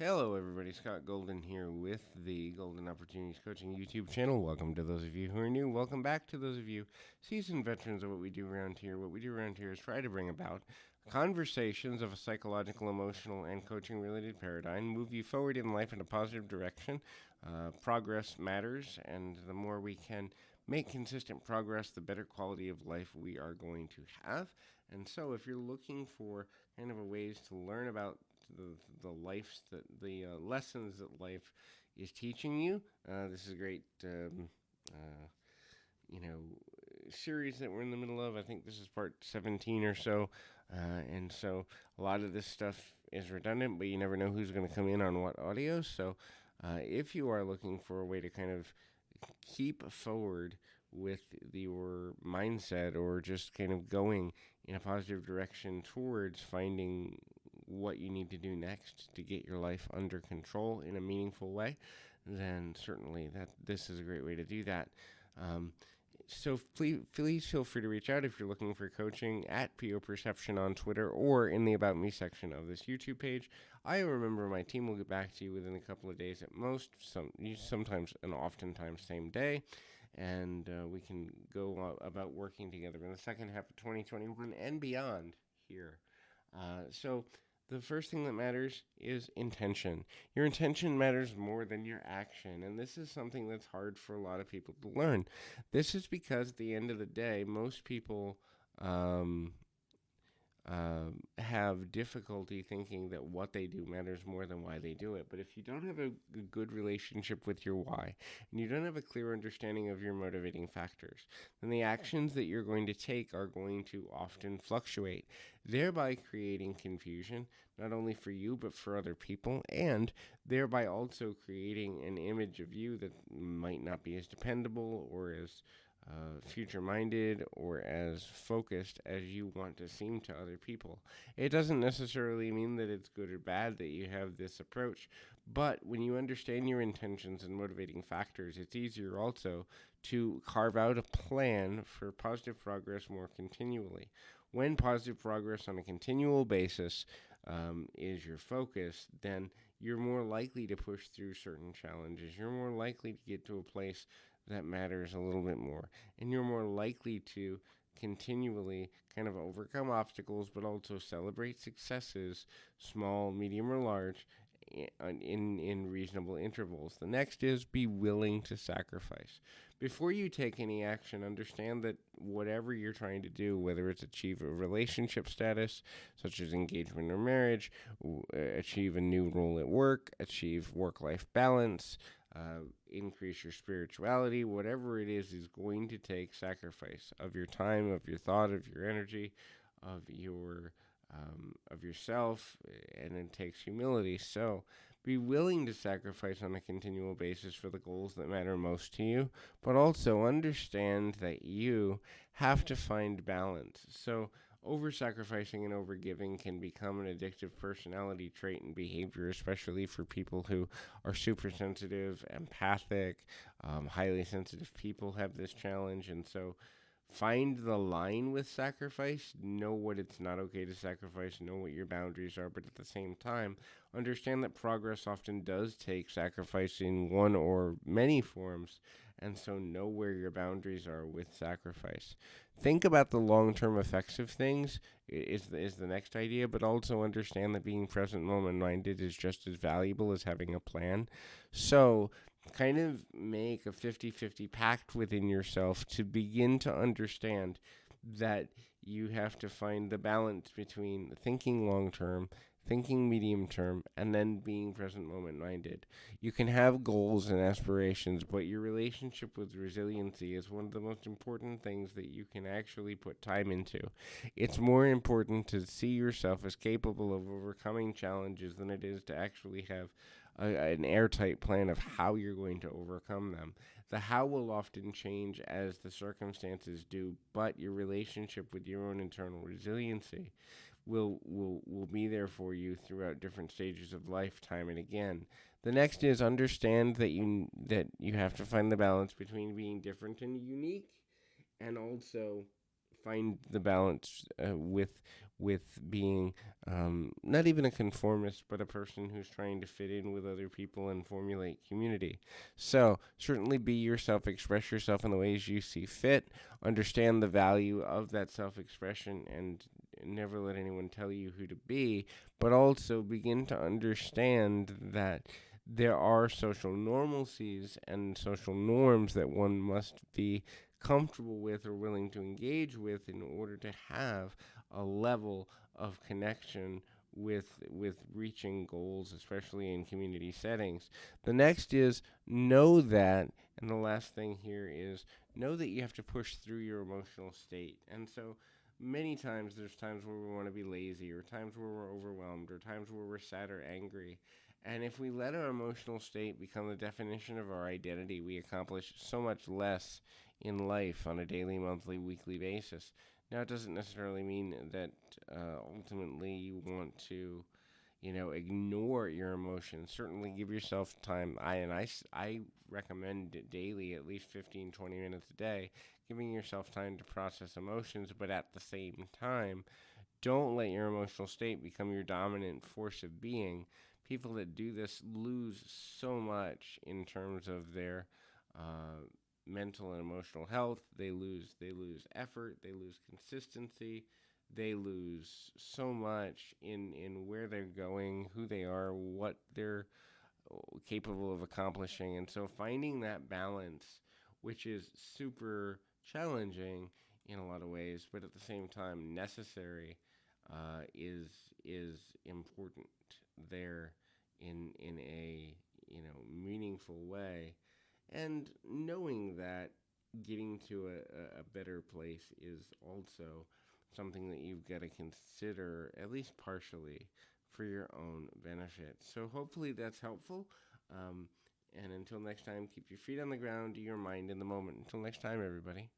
Hello, everybody. Scott Golden here with the Golden Opportunities Coaching YouTube channel. Welcome to those of you who are new. Welcome back to those of you seasoned veterans of what we do around here. What we do around here is try to bring about conversations of a psychological, emotional, and coaching related paradigm, move you forward in life in a positive direction. Progress matters, and the more we can make consistent progress, the better quality of life we are going to have. And so, if you're looking for kind of a ways to learn about the lessons that life is teaching you. This is a great you know series that we're in the middle of. I think this is part 17 or so, and so a lot of this stuff is redundant, but you never know who's going to come in on what audio. So if you are looking for a way to kind of keep forward with your mindset or just kind of going in a positive direction towards finding what you need to do next to get your life under control in a meaningful way, then certainly this is a great way to do that. So please feel free to reach out if you're looking for coaching at PO Perception on Twitter or in the About Me section of this YouTube page. I remember my team will get back to you within a couple of days at most, sometimes and oftentimes same day, and we can go about working together in the second half of 2021 and beyond here. So the first thing that matters is intention. Your intention matters more than your action, and this is something that's hard for a lot of people to learn. This is because at the end of the day, most people have difficulty thinking that what they do matters more than why they do it. But if you don't have a good relationship with your why, and you don't have a clear understanding of your motivating factors, then the actions that you're going to take are going to often fluctuate, thereby creating confusion, not only for you, but for other people, and thereby also creating an image of you that might not be as dependable or as future-minded or as focused as you want to seem to other people. It doesn't necessarily mean that it's good or bad that you have this approach, but when you understand your intentions and motivating factors, it's easier also to carve out a plan for positive progress more continually. When positive progress on a continual basis is your focus, then you're more likely to push through certain challenges. You're more likely to get to a place that matters a little bit more. And you're more likely to continually kind of overcome obstacles, but also celebrate successes, small, medium, or large, in reasonable intervals. The next is be willing to sacrifice. Before you take any action, understand that whatever you're trying to do, whether it's achieve a relationship status, such as engagement or marriage, achieve a new role at work, achieve work-life balance, increase your spirituality, whatever it is going to take sacrifice of your time, of your thought, of your energy, of yourself, and it takes humility. So be willing to sacrifice on a continual basis for the goals that matter most to you, but also understand that you have to find balance. So over-sacrificing and over-giving can become an addictive personality trait and behavior, especially for people who are super sensitive, empathic, highly sensitive people have this challenge. And so find the line with sacrifice, know what it's not okay to sacrifice, know what your boundaries are, but at the same time, understand that progress often does take sacrifice in one or many forms, and so know where your boundaries are with sacrifice. Think about the long-term effects of things is the next idea, but also understand that being present moment-minded is just as valuable as having a plan. So kind of make a 50-50 pact within yourself to begin to understand that you have to find the balance between thinking long-term, thinking medium-term, and then being present moment-minded. You can have goals and aspirations, but your relationship with resiliency is one of the most important things that you can actually put time into. It's more important to see yourself as capable of overcoming challenges than it is to actually have an airtight plan of how you're going to overcome them. The how will often change as the circumstances do, but your relationship with your own internal resiliency will be there for you throughout different stages of life, time and again. The next is understand that you have to find the balance between being different and unique, and also find the balance with with being not even a conformist, but a person who's trying to fit in with other people and formulate community. So, certainly be yourself, express yourself in the ways you see fit, understand the value of that self expression, and never let anyone tell you who to be, but also begin to understand that there are social normalcies and social norms that one must be comfortable with or willing to engage with in order to have a level of connection with reaching goals, especially in community settings. The next is know that, and the last thing here is know that you have to push through your emotional state. And so many times there's times where we want to be lazy, or times where we're overwhelmed, or times where we're sad or angry. And if we let our emotional state become the definition of our identity, we accomplish so much less in life on a daily, monthly, weekly basis. Now, it doesn't necessarily mean that ultimately you want to, ignore your emotions. Certainly give yourself time. I recommend it daily, at least 15, 20 minutes a day, giving yourself time to process emotions, but at the same time, don't let your emotional state become your dominant force of being. People that do this lose so much in terms of their uh, mental and emotional health. They lose effort. They lose consistency. They lose so much in where they're going, who they are, what they're capable of accomplishing. And so finding that balance, which is super challenging in a lot of ways, but at the same time necessary, is important there in a meaningful way. And knowing that getting to a better place is also something that you've got to consider, at least partially, for your own benefit. So hopefully that's helpful. Um, and until next time, keep your feet on the ground, your mind in the moment. Until next time, everybody.